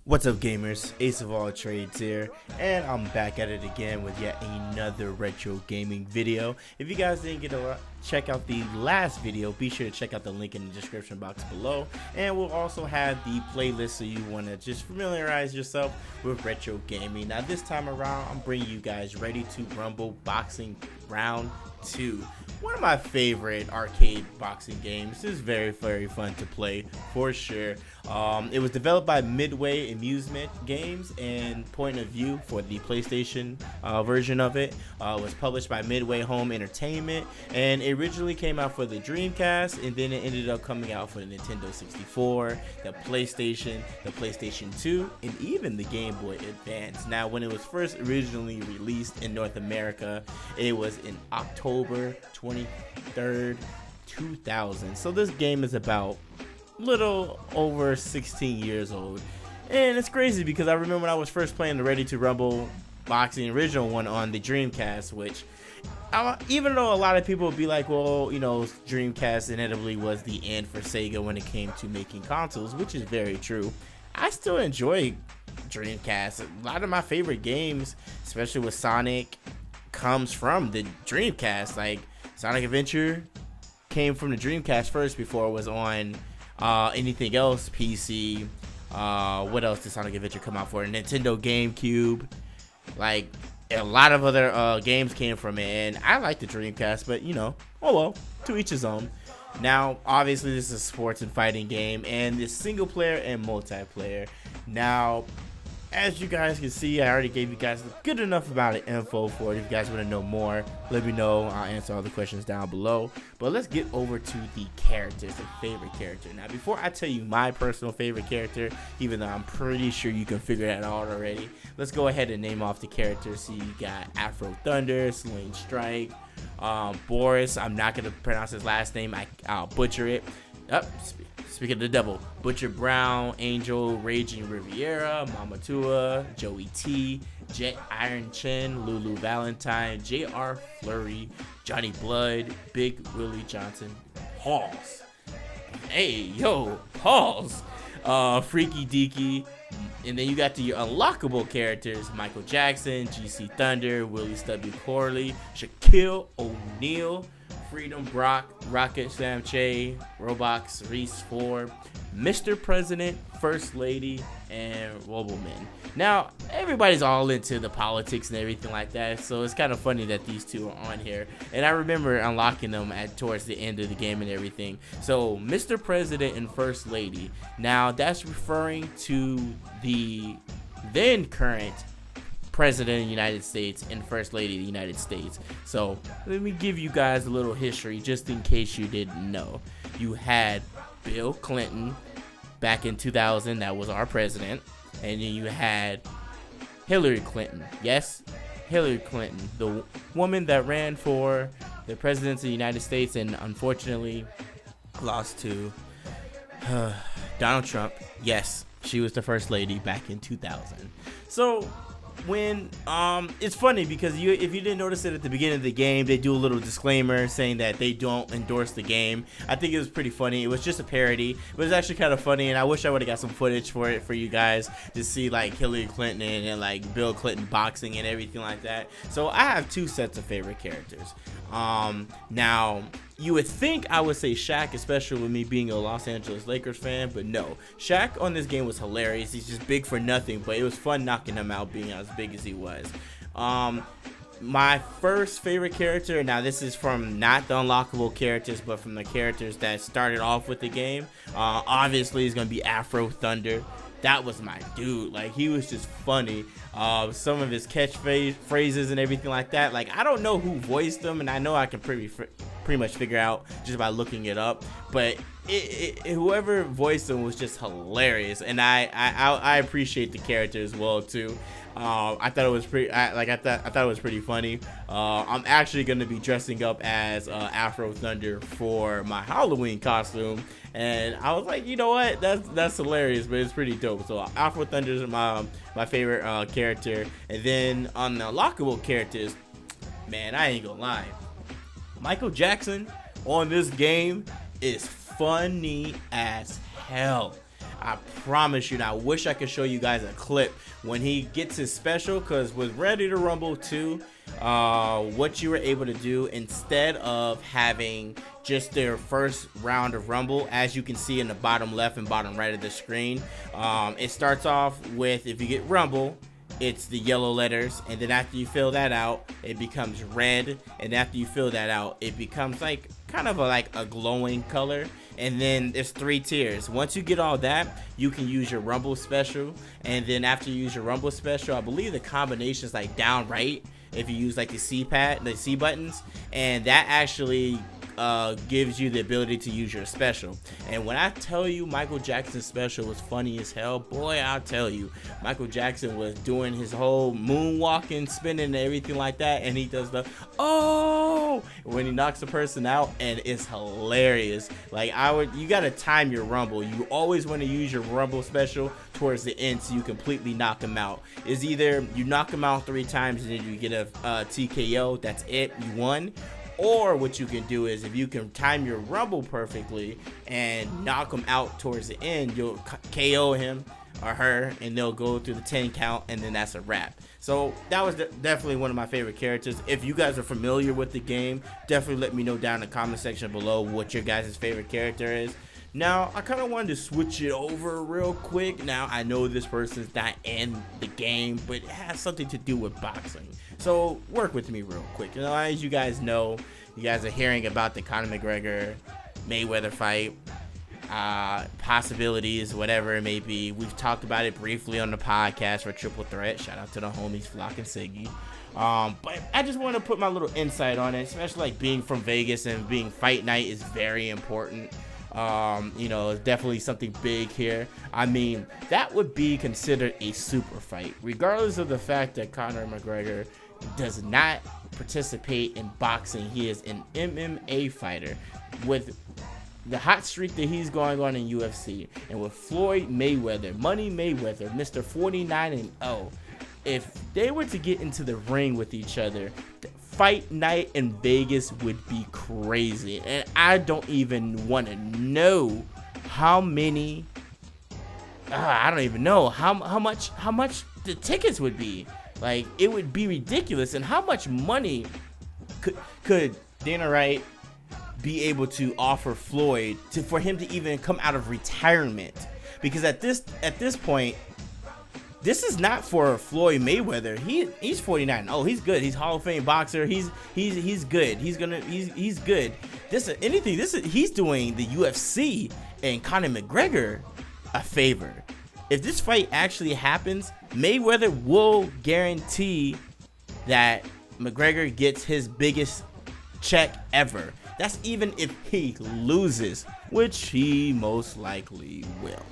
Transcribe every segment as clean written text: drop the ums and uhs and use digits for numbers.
What's up, gamers? Ace of all trades here, and I'm back at it again with yet another retro gaming video. If you guys didn't get to check out the last video, be sure to check out the link in the description box below, and we'll also have the playlist so you want to just familiarize yourself with retro gaming. Now this time around, I'm bringing you guys Ready to Rumble Boxing Round 2. One of my favorite arcade boxing games. This is very fun to play for sure. It was developed by Midway Amusement Games and Point of View for the PlayStation version of it. It was published by Midway Home Entertainment, and it originally came out for the Dreamcast, and then it ended up coming out for the Nintendo 64, the PlayStation 2, and even the Game Boy Advance. Now, when it was first originally released in North America, it was in October 23rd, 2000. So this game is about little over 16 years old, and it's crazy because I remember when I was first playing the Ready to Rumble Boxing original one on the Dreamcast, which even though a lot of people would be like, well, you know, Dreamcast inevitably was the end for Sega when it came to making consoles, which is very true, I still enjoy Dreamcast. A lot of my favorite games, especially with Sonic, comes from the Dreamcast. Like Sonic Adventure came from the Dreamcast first before it was on anything else. PC. What else did Sonic Adventure come out for? Nintendo GameCube. Like a lot of other games came from it, and I like the Dreamcast, but you know, oh well, to each his own. Now, obviously, this is a sports and fighting game, and it's single player and multiplayer. Now, as you guys can see, I already gave you guys good enough amount of info for it. If you guys want to know more, let me know. I'll answer all the questions down below. But let's get over to the characters, the favorite character. Now, before I tell you my personal favorite character, even though I'm pretty sure you can figure that out already, let's go ahead and name off the characters. So you got Afro Thunder, Sling Strike, Boris. I'm not going to pronounce his last name. I'll butcher it. Speaking of the devil, Butcher Brown, Angel, Raging Riviera, Mama Tua, Joey T, Jet Iron Chin, Lulu Valentine, JR Flurry, Johnny Blood, Big Willie Johnson, Pauls. Hey, yo, Pauls. Freaky Deaky. And then you got the unlockable characters: Michael Jackson, GC Thunder, Willie Stubby Corley, Shaquille O'Neal, Freedom Brock, Rocket Sam Che, Roblox Reese 4, Mr. President, First Lady, and Roboman. Now, everybody's all into the politics and everything like that, so it's kind of funny that these two are on here. And I remember unlocking them towards the end of the game and everything. So, Mr. President and First Lady. Now, that's referring to the then current President of the United States and First Lady of the United States. So let me give you guys a little history just in case you didn't know. You had Bill Clinton back in 2000, that was our president, and then you had Hillary Clinton. Yes, Hillary Clinton, the woman that ran for the presidency of the United States and unfortunately lost to Donald Trump. Yes, she was the First Lady back in 2000. So when it's funny because if you didn't notice it at the beginning of the game, they do a little disclaimer saying that they don't endorse the game. I think it was pretty funny. It was just a parody. It was actually kind of funny, and I wish I would have got some footage for it for you guys to see like Hillary Clinton and like Bill Clinton boxing and everything like that. So I have two sets of favorite characters. Now you would think I would say Shaq, especially with me being a Los Angeles Lakers fan, but no. Shaq on this game was hilarious. He's just big for nothing, but it was fun knocking him out being as big as he was. My first favorite character, now this is from not the unlockable characters, but from the characters that started off with the game, obviously is going to be Afro Thunder. That was my dude. Like, he was just funny. Some of his catchphrases and everything like that. Like, I don't know who voiced them, and I know I can pretty much figure out just by looking it up. But whoever voiced them was just hilarious, and I appreciate the character as well too. I thought it was I thought it was pretty funny. I'm actually going to be dressing up as Afro Thunder for my Halloween costume, and I was like, you know what, that's hilarious, but it's pretty dope. So Afro Thunder is my favorite character. And then on the unlockable characters, man, I ain't gonna lie, Michael Jackson on this game is funny as hell. I promise you. And I wish I could show you guys a clip when he gets his special, because with Ready to Rumble 2, what you were able to do, instead of having just their first round of Rumble, as you can see in the bottom left and bottom right of the screen, it starts off with, if you get Rumble, it's the yellow letters, and then after you fill that out, it becomes red, and after you fill that out, it becomes like kind of like a glowing color. And then there's 3 tiers. Once you get all that, you can use your Rumble special, and then after you use your Rumble special, I believe the combination is like down right if you use like the C pad, the C buttons, and that actually gives you the ability to use your special. And when I tell you Michael Jackson's special was funny as hell, boy, I'll tell you, Michael Jackson was doing his whole moonwalking, spinning and everything like that, and he does the oh when he knocks the person out, and it's hilarious. Like, you gotta time your Rumble. You always want to use your Rumble special towards the end so you completely knock him out. It's either you knock him out 3 times and then you get a TKO, that's it, you won. Or what you can do is, if you can time your Rumble perfectly and knock him out towards the end, you'll KO him or her, and they'll go through the 10 count, and then that's a wrap. So that was definitely one of my favorite characters. If you guys are familiar with the game, definitely let me know down in the comment section below what your guys' favorite character is. Now, I kind of wanted to switch it over real quick. Now, I know this person's not in the game, but it has something to do with boxing. So, work with me real quick. You know, as you guys know, you guys are hearing about the Conor McGregor Mayweather fight, possibilities, whatever it may be. We've talked about it briefly on the podcast for Triple Threat. Shout out to the homies, Flock and Siggy. But I just want to put my little insight on it, especially like being from Vegas and being fight night is very important. You know, it's definitely something big here. I mean, that would be considered a super fight, regardless of the fact that Conor McGregor does not participate in boxing. He is an MMA fighter. With the hot streak that he's going on in UFC, and with Floyd Mayweather, Money Mayweather, Mr. 49-0, if they were to get into the ring with each other, fight night in Vegas would be crazy. And I don't even want to know how many, I don't even know how much the tickets would be. Like, it would be ridiculous. And how much money could Dana White be able to offer Floyd for him to even come out of retirement? Because at this point, this is not for Floyd Mayweather. He's 49. Oh, he's good. He's Hall of Fame boxer. He's good. He's good. He's doing the UFC and Conor McGregor a favor. If this fight actually happens, Mayweather will guarantee that McGregor gets his biggest check ever. That's even if he loses, which he most likely will.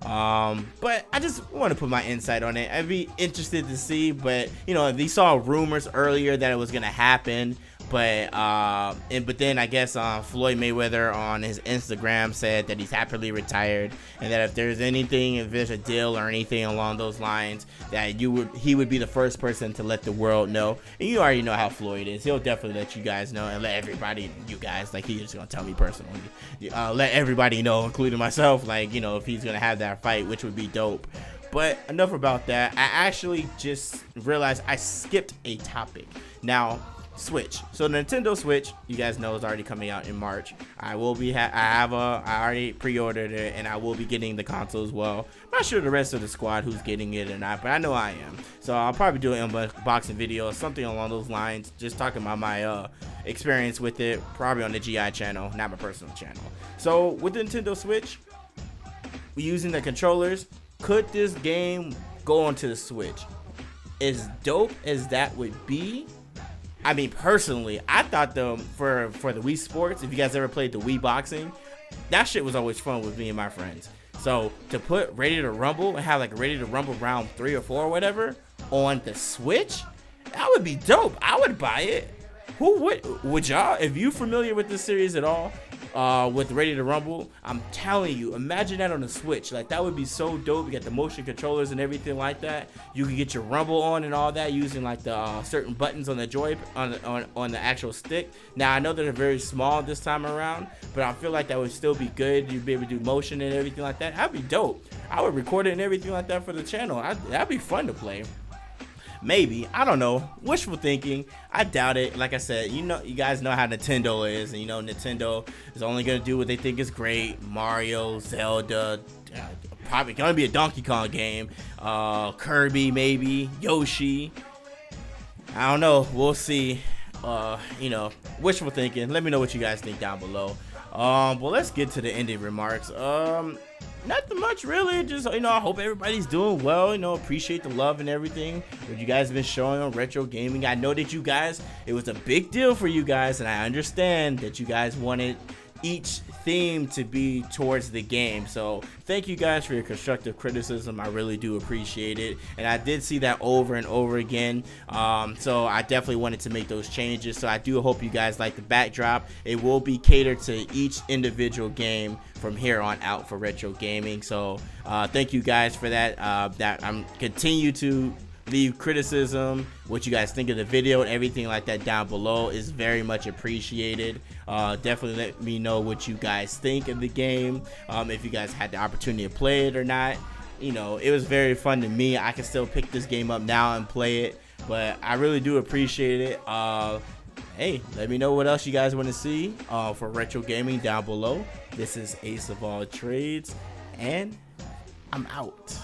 But I just want to put my insight on it. I'd be interested to see, but you know, we saw rumors earlier that it was gonna happen, but then I guess Floyd Mayweather on his Instagram said that he's happily retired, and that if there's a deal or anything along those lines, that he would be the first person to let the world know. And you already know how Floyd is. He'll definitely let you guys know, and let everybody, you guys, like, he's just gonna tell me personally, let everybody know, including myself, like, you know, if he's gonna have that fight, which would be dope. But enough about that. I actually just realized I skipped a topic. Now, Switch. So the Nintendo Switch, you guys know, is already coming out in March. I already pre-ordered it, and I will be getting the console as well. I'm not sure the rest of the squad who's getting it or not, but I know I am. So I'll probably do an unboxing video or something along those lines, just talking about my experience with it, probably on the GI channel, not my personal channel. So with the Nintendo Switch, we're using the controllers. Could this game go onto the Switch? As dope as that would be, I mean, personally, I thought for the Wii Sports, if you guys ever played the Wii Boxing, that shit was always fun with me and my friends. So to put Ready to Rumble and have like Ready to Rumble round 3 or 4 or whatever on the Switch, that would be dope. I would buy it. Who would y'all, if you familiar with this series at all, with Ready to Rumble. I'm telling you, imagine that on the Switch. Like, that would be so dope. You got the motion controllers and everything like that. You can get your Rumble on and all that using like the certain buttons on the on the actual stick. Now I know that they're very small this time around, but I feel like that would still be good. You'd be able to do motion and everything like that. That'd be dope. I would record it and everything like that for the channel. That'd be fun to play. Maybe, I don't know, wishful thinking. I doubt it. Like I said, you guys know how Nintendo is, and Nintendo is only gonna do what they think is great. Mario, Zelda, probably gonna be a Donkey Kong game, Kirby, maybe Yoshi. I don't know, we'll see. Wishful thinking. Let me know what you guys think down below. Well, let's get to the ending remarks. Nothing much really, just I hope everybody's doing well. Appreciate the love and everything that you guys have been showing on retro gaming. I know that it was a big deal for you guys, and I understand that you guys wanted each theme to be towards the game. So thank you guys for your constructive criticism. I really do appreciate it, and I did see that over and over again. So I definitely wanted to make those changes. So I do hope you guys like the backdrop. It will be catered to each individual game from here on out for retro gaming. So thank you guys for that. That I'm continue to leave criticism, what you guys think of the video and everything like that down below is very much appreciated. Definitely let me know what you guys think of the game, if you guys had the opportunity to play it or not. It was very fun to me. I can still pick this game up now and play it, but I really do appreciate it. Hey, let me know what else you guys want to see for retro gaming down below. This is Ace of All Trades, and I'm out.